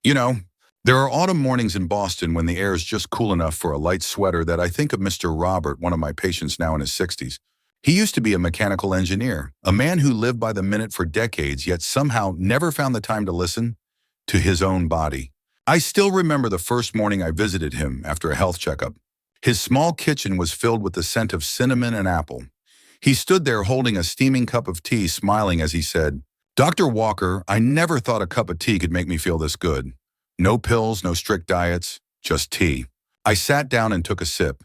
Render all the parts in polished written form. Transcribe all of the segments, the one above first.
You know, there are autumn mornings in Boston when the air is just cool enough for a light sweater that I think of Mr. Robert, one of my patients now in his 60s. He used to be a mechanical engineer, a man who lived by the minute for decades, yet somehow never found the time to listen to his own body. I still remember the first morning I visited him after a health checkup. His small kitchen was filled with the scent of cinnamon and apple. He stood there holding a steaming cup of tea, smiling as he said, "Dr. Walker, I never thought a cup of tea could make me feel this good. No pills, no strict diets, just tea." I sat down and took a sip.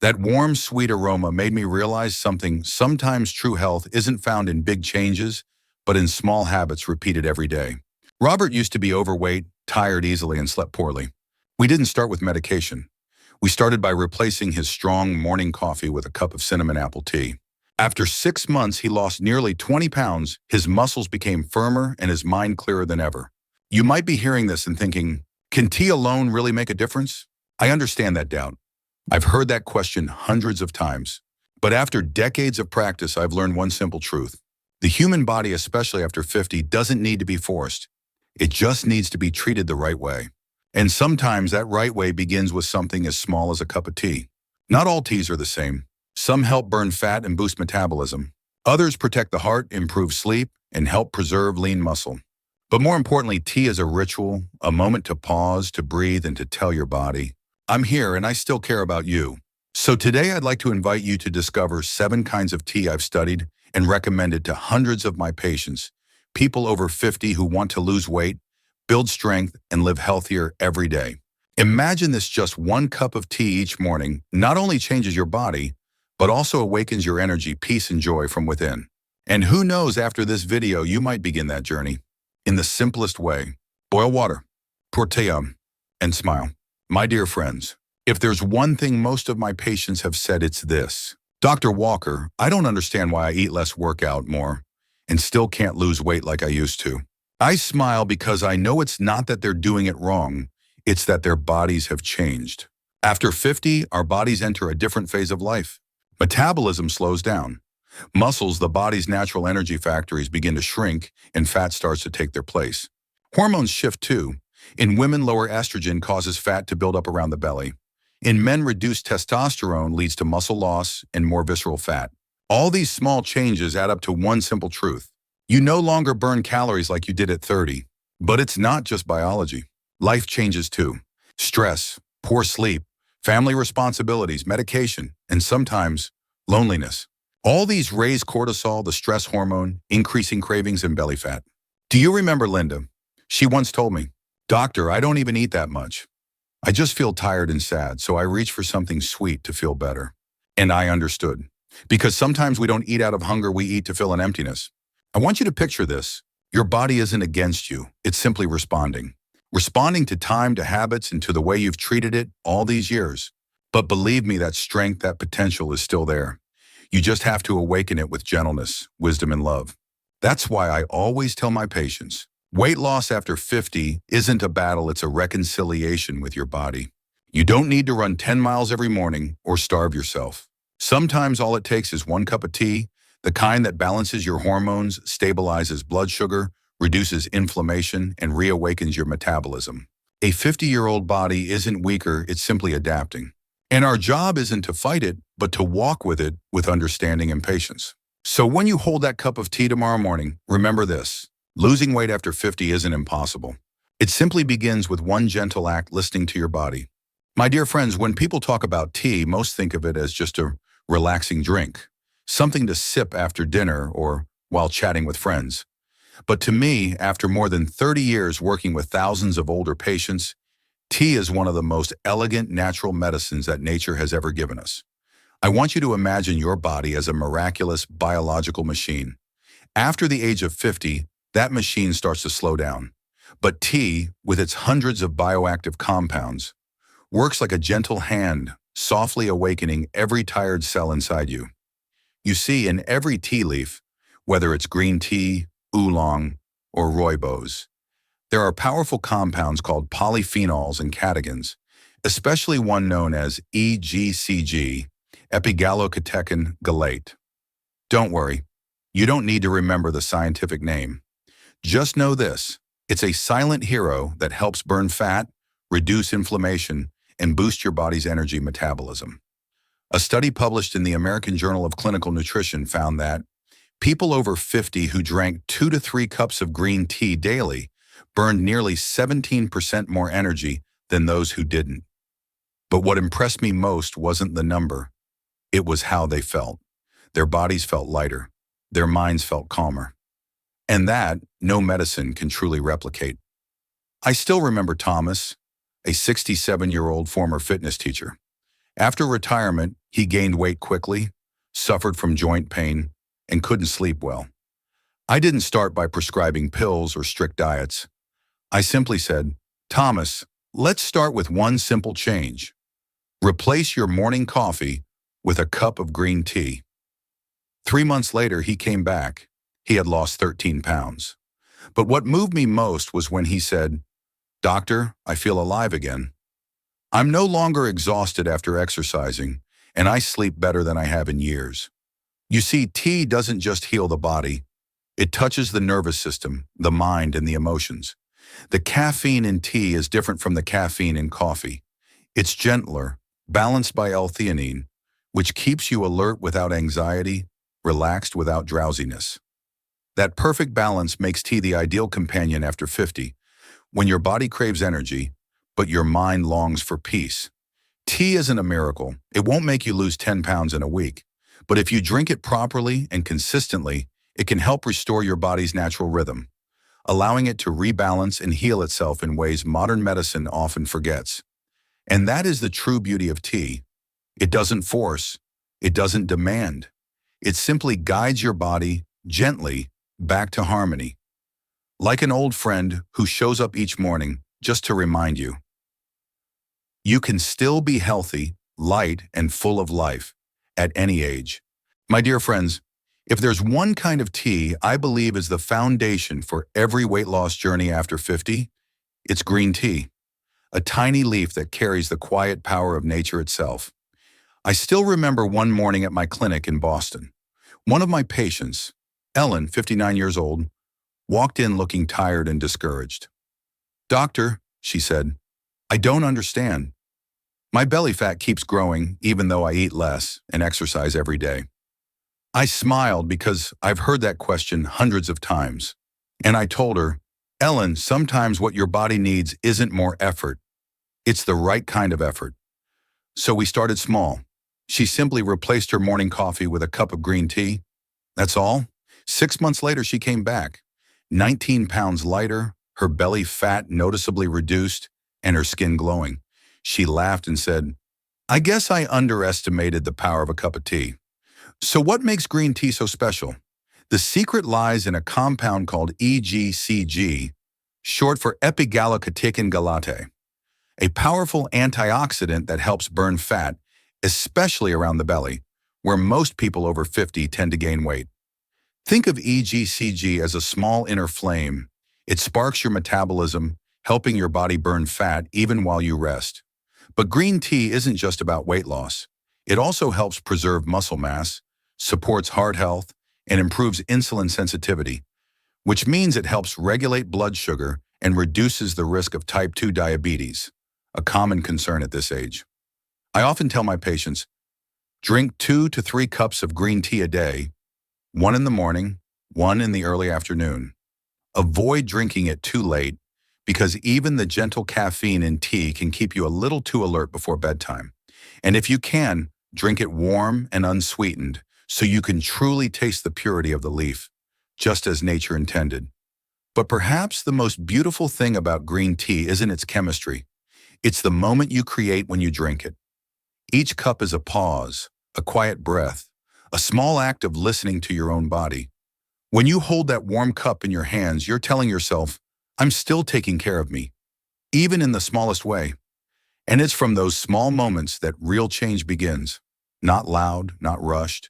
That warm, sweet aroma made me realize something. Sometimes true health isn't found in big changes, but in small habits repeated every day. Robert used to be overweight, tired easily, and slept poorly. We didn't start with medication. We started by replacing his strong morning coffee with a cup of cinnamon apple tea. After 6 months, he lost nearly 20 pounds, his muscles became firmer, and his mind clearer than ever. You might be hearing this and thinking, can tea alone really make a difference? I understand that doubt. I've heard that question hundreds of times. But after decades of practice, I've learned one simple truth. The human body, especially after 50, doesn't need to be forced. It just needs to be treated the right way. And sometimes that right way begins with something as small as a cup of tea. Not all teas are the same. Some help burn fat and boost metabolism. Others protect the heart, improve sleep, and help preserve lean muscle. But more importantly, tea is a ritual, a moment to pause, to breathe, and to tell your body, I'm here and I still care about you. So today I'd like to invite you to discover 7 kinds of tea I've studied and recommended to hundreds of my patients, people over 50 who want to lose weight, build strength, and live healthier every day. Imagine this: just 1 cup of tea each morning not only changes your body, but also awakens your energy, peace, and joy from within. And who knows, after this video, you might begin that journey in the simplest way. Boil water, pour tea, and smile. My dear friends, if there's one thing most of my patients have said, it's this: Dr. Walker, I don't understand why I eat less, work out more, and still can't lose weight like I used to. I smile because I know it's not that they're doing it wrong, it's that their bodies have changed. After 50, our bodies enter a different phase of life. Metabolism slows down. Muscles, the body's natural energy factories, begin to shrink, and fat starts to take their place. Hormones shift too. In women, lower estrogen causes fat to build up around the belly. In men, reduced testosterone leads to muscle loss and more visceral fat. All these small changes add up to one simple truth. You no longer burn calories like you did at 30. But it's not just biology. Life changes too. Stress, poor sleep, family responsibilities, medication, and sometimes loneliness. All these raise cortisol, the stress hormone, increasing cravings and belly fat. Do you remember Linda? She once told me, "Doctor, I don't even eat that much. I just feel tired and sad, so I reach for something sweet to feel better." And I understood. Because sometimes we don't eat out of hunger, we eat to fill an emptiness. I want you to picture this. Your body isn't against you. It's simply responding. Responding to time, to habits, and to the way you've treated it all these years. But believe me, that strength, that potential is still there. You just have to awaken it with gentleness, wisdom, and love. That's why I always tell my patients, weight loss after 50 isn't a battle, it's a reconciliation with your body. You don't need to run 10 miles every morning or starve yourself. Sometimes all it takes is 1 cup of tea, the kind that balances your hormones, stabilizes blood sugar, reduces inflammation, and reawakens your metabolism. A 50-year-old body isn't weaker, it's simply adapting. And our job isn't to fight it, but to walk with it with understanding and patience. So when you hold that cup of tea tomorrow morning, remember this: losing weight after 50 isn't impossible. It simply begins with one gentle act: listening to your body. My dear friends, when people talk about tea, most think of it as just a relaxing drink, something to sip after dinner or while chatting with friends. But to me, after more than 30 years working with thousands of older patients, tea is one of the most elegant natural medicines that nature has ever given us. I want you to imagine your body as a miraculous biological machine. After the age of 50, that machine starts to slow down. But tea, with its hundreds of bioactive compounds, works like a gentle hand, softly awakening every tired cell inside you. You see, in every tea leaf, whether it's green tea, oolong, or rooibos, there are powerful compounds called polyphenols and catechins, especially one known as EGCG, epigallocatechin gallate. Don't worry, you don't need to remember the scientific name. Just know this: It's a silent hero that helps burn fat, reduce inflammation, and boost your body's energy metabolism. A study published in the American Journal of Clinical Nutrition found that people over 50 who drank 2 to 3 cups of green tea daily burned nearly 17% more energy than those who didn't. But what impressed me most wasn't the number, it was how they felt. Their bodies felt lighter, their minds felt calmer. And that, no medicine can truly replicate. I still remember Thomas, a 67-year-old former fitness teacher. After retirement, he gained weight quickly, suffered from joint pain, and couldn't sleep well. I didn't start by prescribing pills or strict diets. I simply said, Thomas, let's start with one simple change. Replace your morning coffee with a cup of green tea. 3 months later, he came back. He had lost 13 pounds. But what moved me most was when he said, Doctor, I feel alive again. I'm no longer exhausted after exercising, and I sleep better than I have in years. You see, tea doesn't just heal the body. It touches the nervous system, the mind, and the emotions. The caffeine in tea is different from the caffeine in coffee. It's gentler, balanced by L-theanine, which keeps you alert without anxiety, relaxed without drowsiness. That perfect balance makes tea the ideal companion after 50, when your body craves energy, but your mind longs for peace. Tea isn't a miracle. It won't make you lose 10 pounds in a week. But if you drink it properly and consistently, it can help restore your body's natural rhythm, allowing it to rebalance and heal itself in ways modern medicine often forgets. And that is the true beauty of tea. It doesn't force. It doesn't demand. It simply guides your body gently back to harmony, like an old friend who shows up each morning just to remind you. You can still be healthy, light, and full of life at any age. My dear friends, if there's one kind of tea I believe is the foundation for every weight loss journey after 50, it's green tea, a tiny leaf that carries the quiet power of nature itself. I still remember one morning at my clinic in Boston. One of my patients, Ellen, 59 years old, walked in looking tired and discouraged. Doctor, she said, I don't understand. My belly fat keeps growing even though I eat less and exercise every day. I smiled because I've heard that question hundreds of times. And I told her, Ellen, sometimes what your body needs isn't more effort. It's the right kind of effort. So we started small. She simply replaced her morning coffee with a cup of green tea. That's all. 6 months later, she came back, 19 pounds lighter, her belly fat noticeably reduced, and her skin glowing. She laughed and said, I guess I underestimated the power of a cup of tea. So what makes green tea so special? The secret lies in a compound called EGCG, short for epigallocatechin galate, a powerful antioxidant that helps burn fat, especially around the belly, where most people over 50 tend to gain weight. Think of EGCG as a small inner flame. It sparks your metabolism, helping your body burn fat even while you rest. But green tea isn't just about weight loss. It also helps preserve muscle mass, supports heart health, and improves insulin sensitivity, which means it helps regulate blood sugar and reduces the risk of type 2 diabetes, a common concern at this age. I often tell my patients, drink 2 to 3 cups of green tea a day, one in the morning, one in the early afternoon. Avoid drinking it too late because even the gentle caffeine in tea can keep you a little too alert before bedtime. And if you can, drink it warm and unsweetened so you can truly taste the purity of the leaf, just as nature intended. But perhaps the most beautiful thing about green tea isn't its chemistry. It's the moment you create when you drink it. Each cup is a pause, a quiet breath, a small act of listening to your own body. When you hold that warm cup in your hands, you're telling yourself, I'm still taking care of me, even in the smallest way. And it's from those small moments that real change begins. Not loud, not rushed,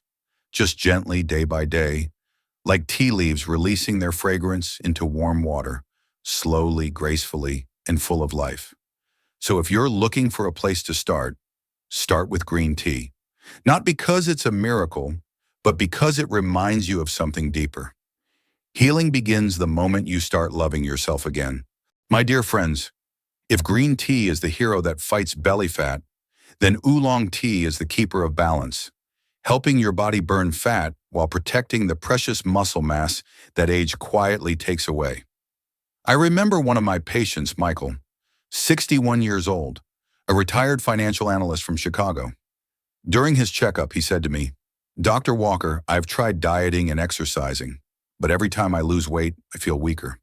just gently day by day, like tea leaves releasing their fragrance into warm water, slowly, gracefully, and full of life. So if you're looking for a place to start with green tea. Not because it's a miracle, but because it reminds you of something deeper. Healing begins the moment you start loving yourself again. My dear friends, if green tea is the hero that fights belly fat, then oolong tea is the keeper of balance, helping your body burn fat while protecting the precious muscle mass that age quietly takes away. I remember one of my patients, Michael, 61 years old, a retired financial analyst from Chicago. During his checkup, he said to me, "Dr. Walker, I've tried dieting and exercising, but every time I lose weight, I feel weaker.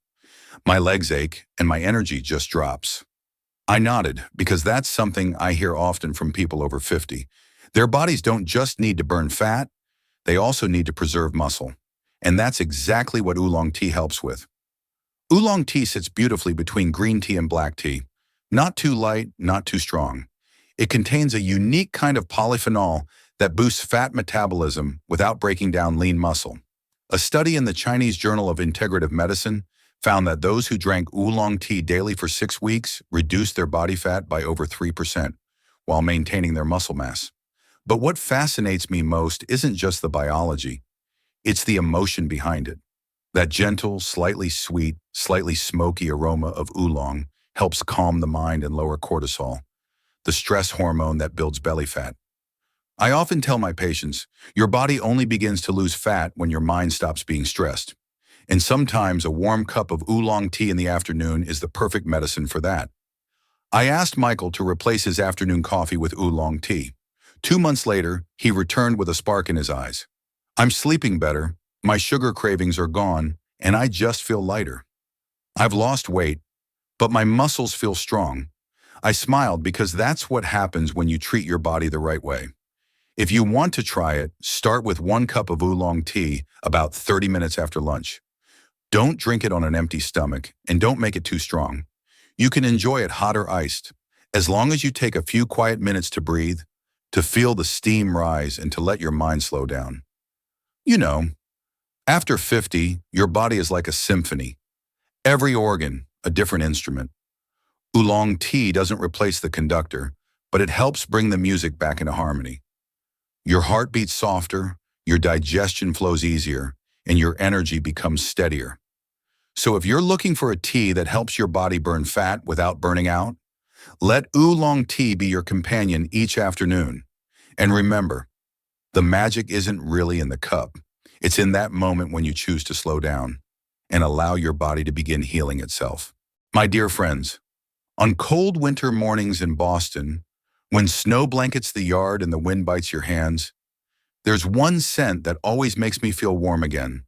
My legs ache and my energy just drops." I nodded because that's something I hear often from people over 50. Their bodies don't just need to burn fat, they also need to preserve muscle. And that's exactly what oolong tea helps with. Oolong tea sits beautifully between green tea and black tea. Not too light, not too strong. It contains a unique kind of polyphenol that boosts fat metabolism without breaking down lean muscle. A study in the Chinese Journal of Integrative Medicine found that those who drank oolong tea daily for 6 weeks reduced their body fat by over 3% while maintaining their muscle mass. But what fascinates me most isn't just the biology, it's the emotion behind it. That gentle, slightly sweet, slightly smoky aroma of oolong helps calm the mind and lower cortisol, the stress hormone that builds belly fat. I often tell my patients, your body only begins to lose fat when your mind stops being stressed. And sometimes a warm cup of oolong tea in the afternoon is the perfect medicine for that. I asked Michael to replace his afternoon coffee with oolong tea. 2 months later, he returned with a spark in his eyes. "I'm sleeping better, my sugar cravings are gone, and I just feel lighter. I've lost weight, but my muscles feel strong." I smiled because that's what happens when you treat your body the right way. If you want to try it, start with 1 cup of oolong tea about 30 minutes after lunch. Don't drink it on an empty stomach, and don't make it too strong. You can enjoy it hot or iced, as long as you take a few quiet minutes to breathe, to feel the steam rise, and to let your mind slow down. You know, after 50, your body is like a symphony. Every organ, a different instrument. Oolong tea doesn't replace the conductor, but it helps bring the music back into harmony. Your heart beats softer, your digestion flows easier, and your energy becomes steadier. So if you're looking for a tea that helps your body burn fat without burning out, let oolong tea be your companion each afternoon. And remember, the magic isn't really in the cup. It's in that moment when you choose to slow down and allow your body to begin healing itself. My dear friends, on cold winter mornings in Boston, when snow blankets the yard and the wind bites your hands, there's one scent that always makes me feel warm again: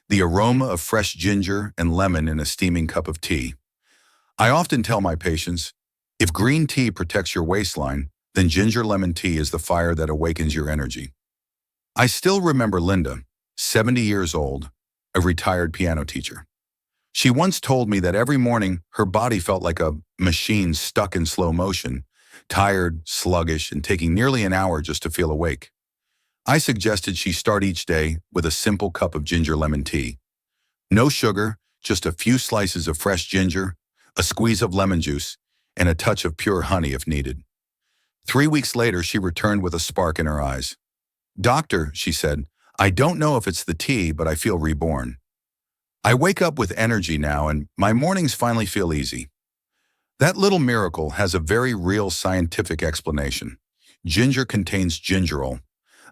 the aroma of fresh ginger and lemon in a steaming cup of tea. I often tell my patients, if green tea protects your waistline, then ginger lemon tea is the fire that awakens your energy. I still remember Linda, 70 years old, a retired piano teacher. She once told me that every morning her body felt like a machine stuck in slow motion, tired, sluggish, and taking nearly an hour just to feel awake. I suggested she start each day with a simple cup of ginger lemon tea. No sugar, just a few slices of fresh ginger, a squeeze of lemon juice, and a touch of pure honey if needed. 3 weeks later, she returned with a spark in her eyes. "Doctor," she said, "I don't know if it's the tea, but I feel reborn. I wake up with energy now, and my mornings finally feel easy." That little miracle has a very real scientific explanation. Ginger contains gingerol,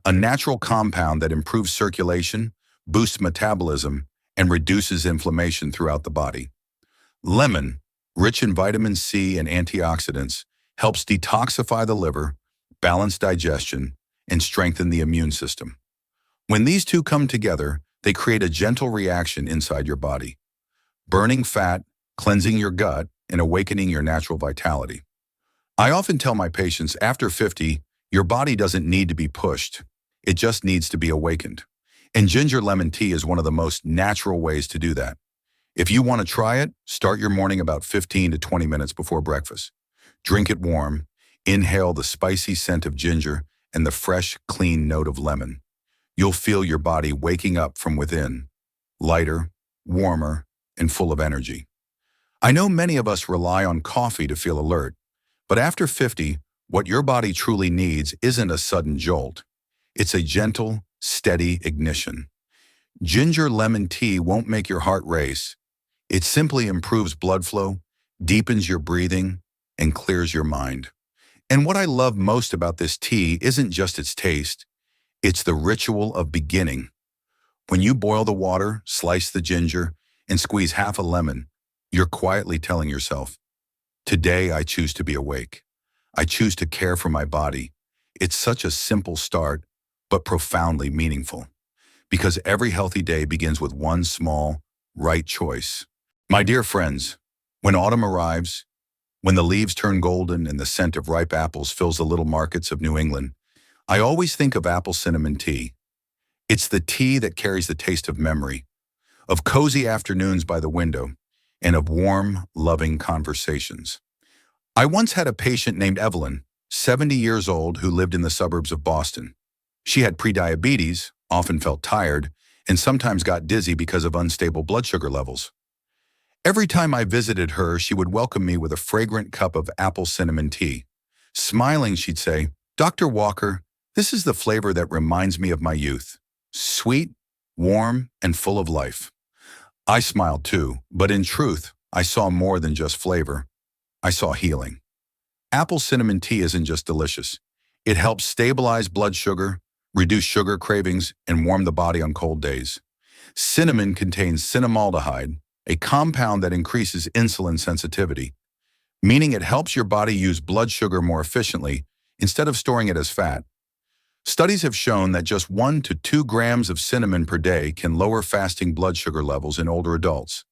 a natural compound that improves circulation, boosts metabolism, and reduces inflammation throughout the body. Lemon, rich in vitamin C and antioxidants, helps detoxify the liver, balance digestion, and strengthen the immune system. When these two come together, they create a gentle reaction inside your body, burning fat, cleansing your gut, and awakening your natural vitality. I often tell my patients, after 50, your body doesn't need to be pushed. It just needs to be awakened. And ginger lemon tea is one of the most natural ways to do that. If you want to try it, start your morning about 15 to 20 minutes before breakfast. Drink it warm, inhale the spicy scent of ginger and the fresh, clean note of lemon. You'll feel your body waking up from within, lighter, warmer, and full of energy. I know many of us rely on coffee to feel alert, but after 50, what your body truly needs isn't a sudden jolt. It's a gentle, steady ignition. Ginger lemon tea won't make your heart race. It simply improves blood flow, deepens your breathing, and clears your mind. And what I love most about this tea isn't just its taste, it's the ritual of beginning. When you boil the water, slice the ginger, and squeeze half a lemon, you're quietly telling yourself, today I choose to be awake. I choose to care for my body. It's such a simple start, but profoundly meaningful. Because every healthy day begins with one small, right choice. My dear friends, when autumn arrives, when the leaves turn golden and the scent of ripe apples fills the little markets of New England, I always think of apple cinnamon tea. It's the tea that carries the taste of memory, of cozy afternoons by the window, and of warm, loving conversations. I once had a patient named Evelyn, 70 years old, who lived in the suburbs of Boston. She had prediabetes, often felt tired, and sometimes got dizzy because of unstable blood sugar levels. Every time I visited her, she would welcome me with a fragrant cup of apple cinnamon tea. Smiling, she'd say, "Dr. Walker, this is the flavor that reminds me of my youth. Sweet, warm, and full of life." I smiled too, but in truth, I saw more than just flavor. I saw healing. Apple cinnamon tea isn't just delicious. It helps stabilize blood sugar, reduce sugar cravings, and warm the body on cold days. Cinnamon contains cinnamaldehyde, a compound that increases insulin sensitivity, meaning it helps your body use blood sugar more efficiently instead of storing it as fat. Studies have shown that just 1 to 2 grams of cinnamon per day can lower fasting blood sugar levels in older adults.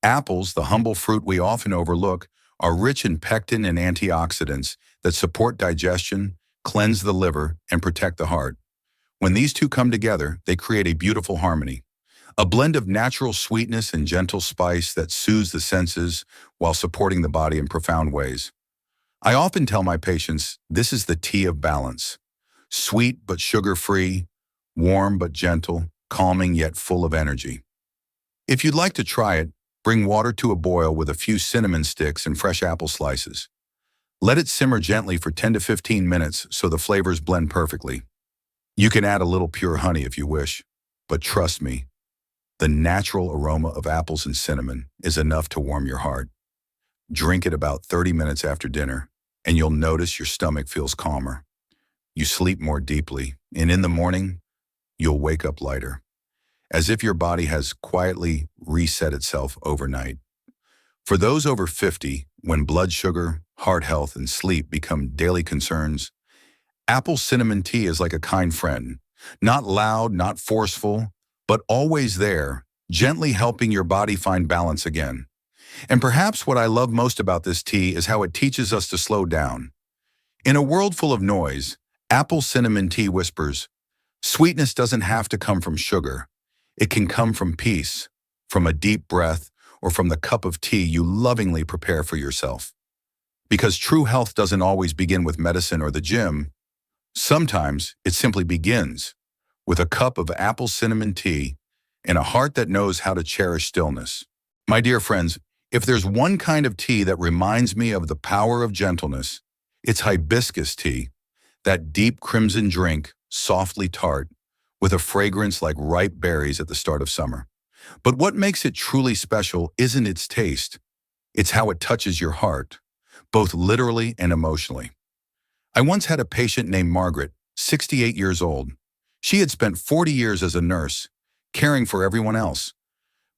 Apples, the humble fruit we often overlook, are rich in pectin and antioxidants that support digestion, cleanse the liver, and protect the heart. When these two come together, they create a beautiful harmony. A blend of natural sweetness and gentle spice that soothes the senses while supporting the body in profound ways. I often tell my patients, this is the tea of balance. Sweet but sugar-free, warm but gentle, calming yet full of energy. If you'd like to try it, bring water to a boil with a few cinnamon sticks and fresh apple slices. Let it simmer gently for 10 to 15 minutes so the flavors blend perfectly. You can add a little pure honey if you wish, but trust me, the natural aroma of apples and cinnamon is enough to warm your heart. Drink it about 30 minutes after dinner, and you'll notice your stomach feels calmer. You sleep more deeply, and in the morning, you'll wake up lighter, as if your body has quietly reset itself overnight. For those over 50, when blood sugar, heart health, and sleep become daily concerns, apple cinnamon tea is like a kind friend, not loud, not forceful, but always there, gently helping your body find balance again. And perhaps what I love most about this tea is how it teaches us to slow down. In a world full of noise, apple cinnamon tea whispers, sweetness doesn't have to come from sugar. It can come from peace, from a deep breath, or from the cup of tea you lovingly prepare for yourself. Because true health doesn't always begin with medicine or the gym. Sometimes it simply begins with a cup of apple cinnamon tea and a heart that knows how to cherish stillness. My dear friends, if there's one kind of tea that reminds me of the power of gentleness, it's hibiscus tea, that deep crimson drink, softly tart, with a fragrance like ripe berries at the start of summer. But what makes it truly special isn't its taste, it's how it touches your heart, both literally and emotionally. I once had a patient named Margaret, 68 years old. She had spent 40 years as a nurse, caring for everyone else,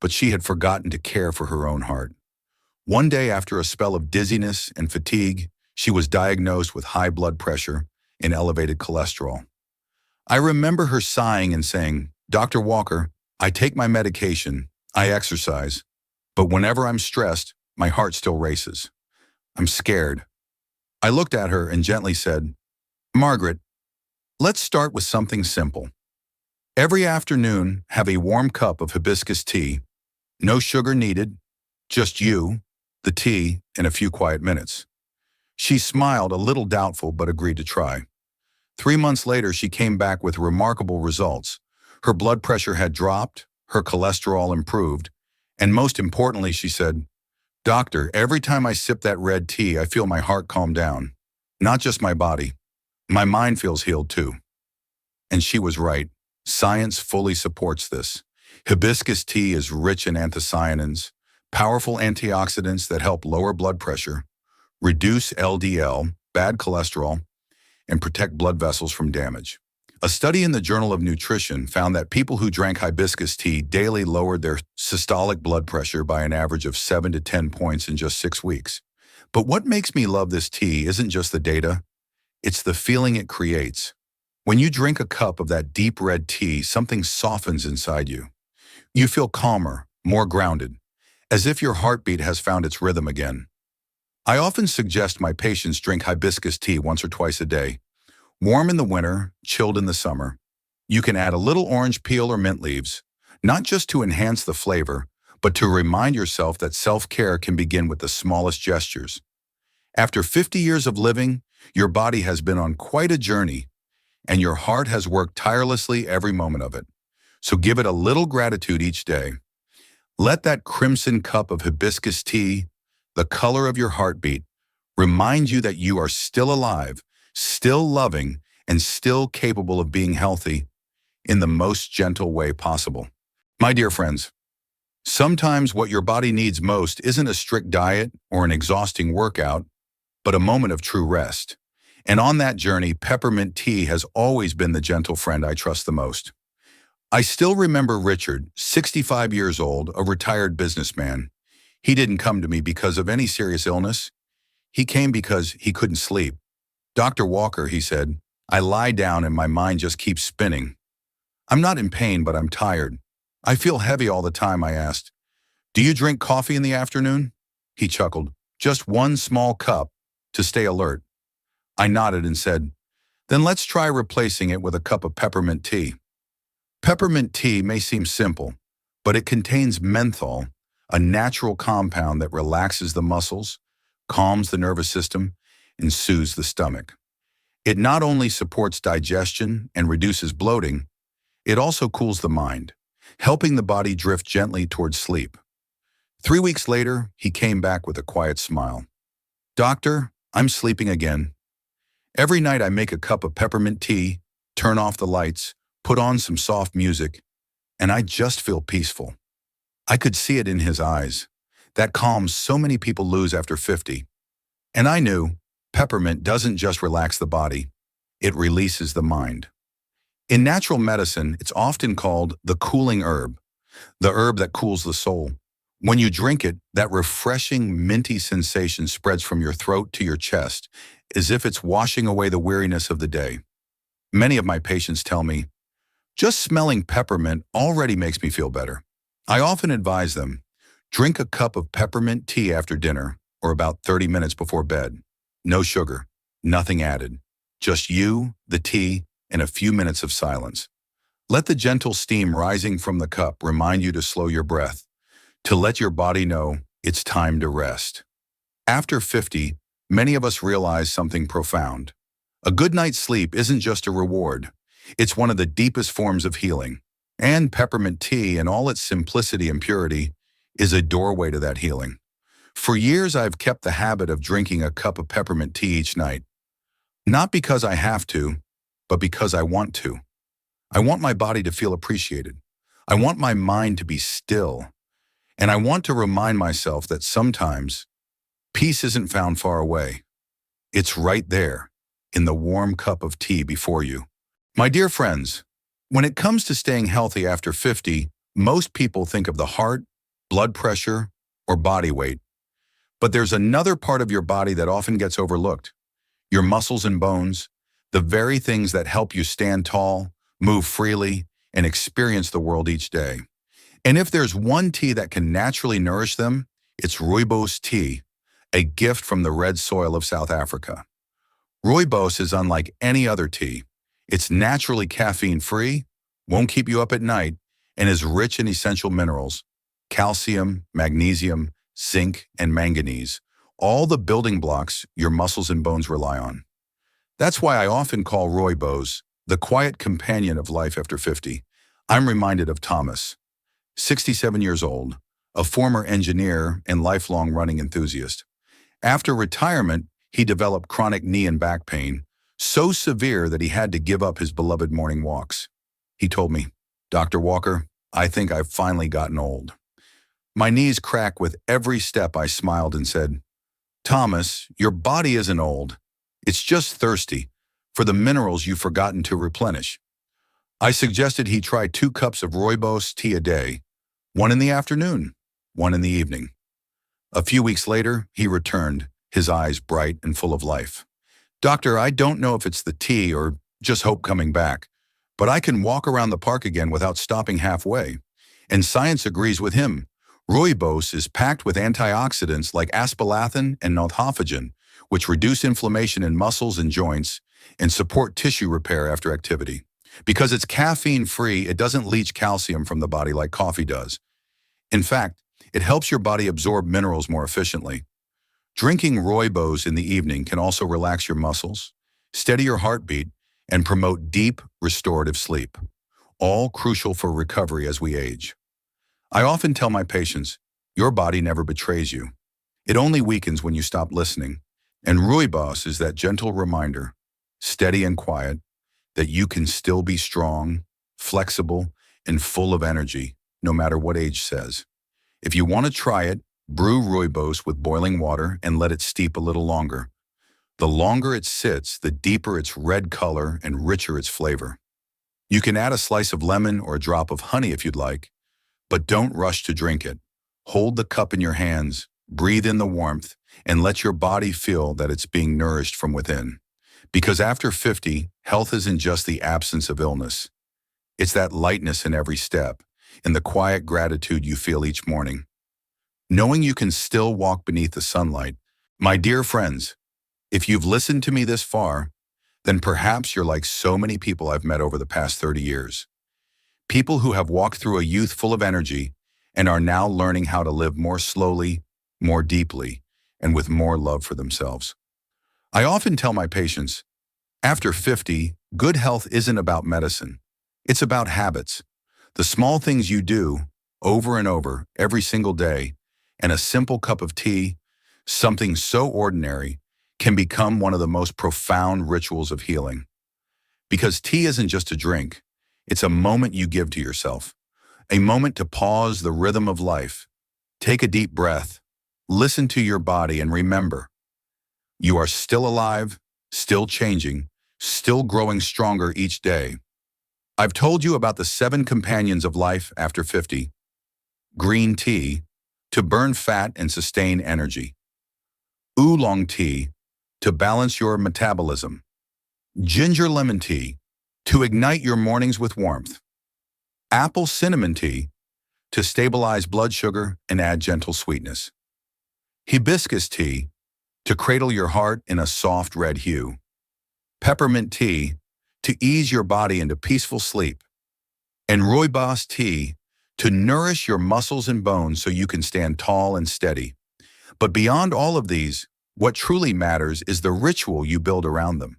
but she had forgotten to care for her own heart. One day, after a spell of dizziness and fatigue, she was diagnosed with high blood pressure and elevated cholesterol. I remember her sighing and saying, "Dr. Walker, I take my medication, I exercise, but whenever I'm stressed, my heart still races. I'm scared." I looked at her and gently said, "Margaret, let's start with something simple. Every afternoon, have a warm cup of hibiscus tea. No sugar needed, just you, the tea, and a few quiet minutes." She smiled, a little doubtful, but agreed to try. 3 months later, she came back with remarkable results. Her blood pressure had dropped, her cholesterol improved, and most importantly, she said, "Doctor, every time I sip that red tea, I feel my heart calm down. Not just my body. My mind feels healed too." And she was right. Science fully supports this. Hibiscus tea is rich in anthocyanins, powerful antioxidants that help lower blood pressure, reduce LDL, bad cholesterol, and protect blood vessels from damage. A study in the Journal of Nutrition found that people who drank hibiscus tea daily lowered their systolic blood pressure by an average of 7 to 10 points in just 6 weeks. But what makes me love this tea isn't just the data, it's the feeling it creates. When you drink a cup of that deep red tea, something softens inside you. You feel calmer, more grounded, as if your heartbeat has found its rhythm again. I often suggest my patients drink hibiscus tea once or twice a day. Warm in the winter, chilled in the summer. You can add a little orange peel or mint leaves, not just to enhance the flavor, but to remind yourself that self-care can begin with the smallest gestures. After 50 years of living, your body has been on quite a journey, and your heart has worked tirelessly every moment of it. So give it a little gratitude each day. Let that crimson cup of hibiscus tea, the color of your heartbeat, remind you that you are still alive, still loving, and still capable of being healthy in the most gentle way possible. My dear friends, sometimes what your body needs most isn't a strict diet or an exhausting workout, but a moment of true rest. And on that journey, peppermint tea has always been the gentle friend I trust the most. I still remember Richard, 65 years old, a retired businessman. He didn't come to me because of any serious illness. He came because he couldn't sleep. "Dr. Walker," he said, "I lie down and my mind just keeps spinning. I'm not in pain, but I'm tired. I feel heavy all the time." I asked, "Do you drink coffee in the afternoon?" He chuckled, "Just one small cup to stay alert." I nodded and said, "Then let's try replacing it with a cup of peppermint tea." Peppermint tea may seem simple, but it contains menthol, a natural compound that relaxes the muscles, calms the nervous system, and soothes the stomach. It not only supports digestion and reduces bloating, it also cools the mind, helping the body drift gently towards sleep. 3 weeks later, he came back with a quiet smile. "Doctor, I'm sleeping again. Every night I make a cup of peppermint tea, turn off the lights, put on some soft music, and I just feel peaceful." I could see it in his eyes, that calm so many people lose after 50. And I knew peppermint doesn't just relax the body, it releases the mind. In natural medicine, it's often called the cooling herb, the herb that cools the soul. When you drink it, that refreshing, minty sensation spreads from your throat to your chest, as if it's washing away the weariness of the day. Many of my patients tell me, "Just smelling peppermint already makes me feel better." I often advise them, drink a cup of peppermint tea after dinner or about 30 minutes before bed. No sugar, nothing added. Just you, the tea, and a few minutes of silence. Let the gentle steam rising from the cup remind you to slow your breath, to let your body know it's time to rest. After 50, many of us realize something profound. A good night's sleep isn't just a reward. It's one of the deepest forms of healing. And peppermint tea, in all its simplicity and purity, is a doorway to that healing. For years, I've kept the habit of drinking a cup of peppermint tea each night. Not because I have to, but because I want to. I want my body to feel appreciated. I want my mind to be still. And I want to remind myself that sometimes peace isn't found far away. It's right there, in the warm cup of tea before you. My dear friends, when it comes to staying healthy after 50, most people think of the heart, blood pressure, or body weight. But there's another part of your body that often gets overlooked. Your muscles and bones, the very things that help you stand tall, move freely, and experience the world each day. And if there's one tea that can naturally nourish them, it's rooibos tea, a gift from the red soil of South Africa. Rooibos is unlike any other tea. It's naturally caffeine-free, won't keep you up at night, and is rich in essential minerals, calcium, magnesium, zinc, and manganese, all the building blocks your muscles and bones rely on. That's why I often call rooibos the quiet companion of life after 50. I'm reminded of Thomas, 67 years old, a former engineer and lifelong running enthusiast. After retirement, he developed chronic knee and back pain, so severe that he had to give up his beloved morning walks. He told me, "Dr. Walker, I think I've finally gotten old. My knees crack with every step. I smiled and said, Thomas, your body isn't old. It's just thirsty for the minerals you've forgotten to replenish. I suggested he try 2 cups of rooibos tea a day, one in the afternoon, one in the evening. A few weeks later, he returned, his eyes bright and full of life. Doctor, I don't know if it's the tea or just hope coming back, but I can walk around the park again without stopping halfway. And science agrees with him. Rooibos is packed with antioxidants like aspalathin and nalthophagen, which reduce inflammation in muscles and joints and support tissue repair after activity. Because it's caffeine-free, it doesn't leach calcium from the body like coffee does. In fact, it helps your body absorb minerals more efficiently. Drinking rooibos in the evening can also relax your muscles, steady your heartbeat, and promote deep, restorative sleep, all crucial for recovery as we age. I often tell my patients, your body never betrays you. It only weakens when you stop listening. And rooibos is that gentle reminder, steady and quiet, that you can still be strong, flexible, and full of energy, no matter what age says. If you want to try it, brew rooibos with boiling water and let it steep a little longer. The longer it sits, the deeper its red color and richer its flavor. You can add a slice of lemon or a drop of honey if you'd like, but don't rush to drink it. Hold the cup in your hands, breathe in the warmth, and let your body feel that it's being nourished from within. Because after 50, health isn't just the absence of illness. It's that lightness in every step, and the quiet gratitude you feel each morning. Knowing you can still walk beneath the sunlight. My dear friends, if you've listened to me this far, then perhaps you're like so many people I've met over the past 30 years. People who have walked through a youth full of energy and are now learning how to live more slowly, more deeply, and with more love for themselves. I often tell my patients, after 50, good health isn't about medicine. It's about habits. The small things you do over and over every single day, and a simple cup of tea, something so ordinary, can become one of the most profound rituals of healing. Because tea isn't just a drink, it's a moment you give to yourself, a moment to pause the rhythm of life, take a deep breath, listen to your body, and remember, you are still alive, still changing, still growing stronger each day. I've told you about the 7 companions of life after 50. Green tea, to burn fat and sustain energy. Oolong tea, to balance your metabolism. Ginger lemon tea, to ignite your mornings with warmth. Apple cinnamon tea, to stabilize blood sugar and add gentle sweetness. Hibiscus tea, to cradle your heart in a soft red hue. Peppermint tea, to ease your body into peaceful sleep. And rooibos tea, to nourish your muscles and bones so you can stand tall and steady. But beyond all of these, what truly matters is the ritual you build around them.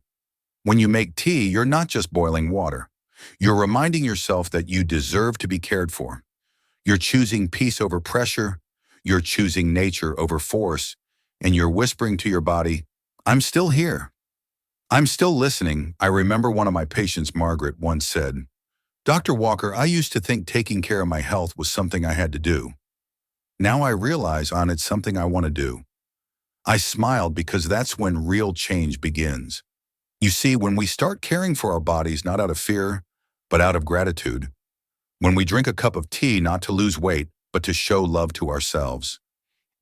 When you make tea, you're not just boiling water. You're reminding yourself that you deserve to be cared for. You're choosing peace over pressure. You're choosing nature over force. And you're whispering to your body, I'm still here. I'm still listening. I remember one of my patients, Margaret, once said, Dr. Walker, I used to think taking care of my health was something I had to do. Now I realize it's something I want to do. I smiled because that's when real change begins. You see, when we start caring for our bodies not out of fear, but out of gratitude, when we drink a cup of tea not to lose weight, but to show love to ourselves,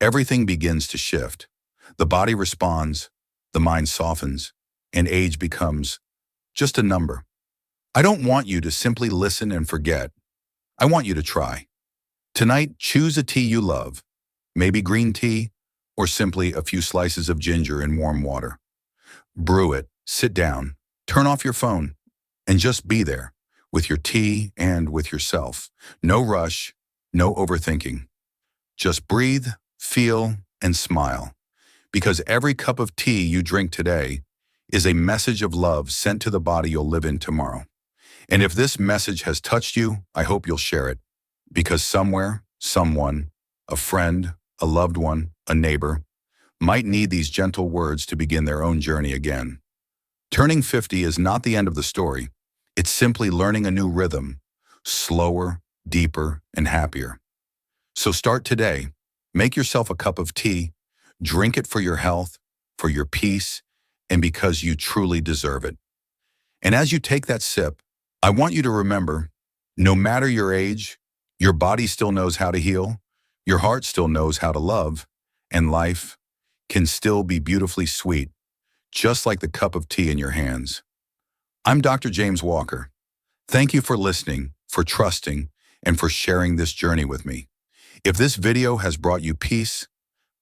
everything begins to shift. The body responds, the mind softens, and age becomes just a number. I don't want you to simply listen and forget. I want you to try. Tonight, choose a tea you love, maybe green tea, or simply a few slices of ginger in warm water. Brew it, sit down, turn off your phone, and just be there with your tea and with yourself. No rush, no overthinking. Just breathe, feel, and smile. Because every cup of tea you drink today is a message of love sent to the body you'll live in tomorrow. And if this message has touched you, I hope you'll share it. Because somewhere, someone, a friend, a loved one, a neighbor, might need these gentle words to begin their own journey again. Turning 50 is not the end of the story. It's simply learning a new rhythm, slower, deeper, and happier. So start today. Make yourself a cup of tea, drink it for your health, for your peace, and because you truly deserve it. And as you take that sip, I want you to remember, no matter your age, your body still knows how to heal, your heart still knows how to love, and life can still be beautifully sweet, just like the cup of tea in your hands. I'm Dr. James Walker. Thank you for listening, for trusting, and for sharing this journey with me. If this video has brought you peace,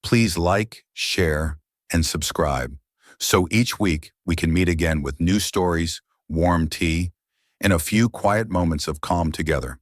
please like, share, and subscribe, so each week we can meet again with new stories, warm tea, and a few quiet moments of calm together.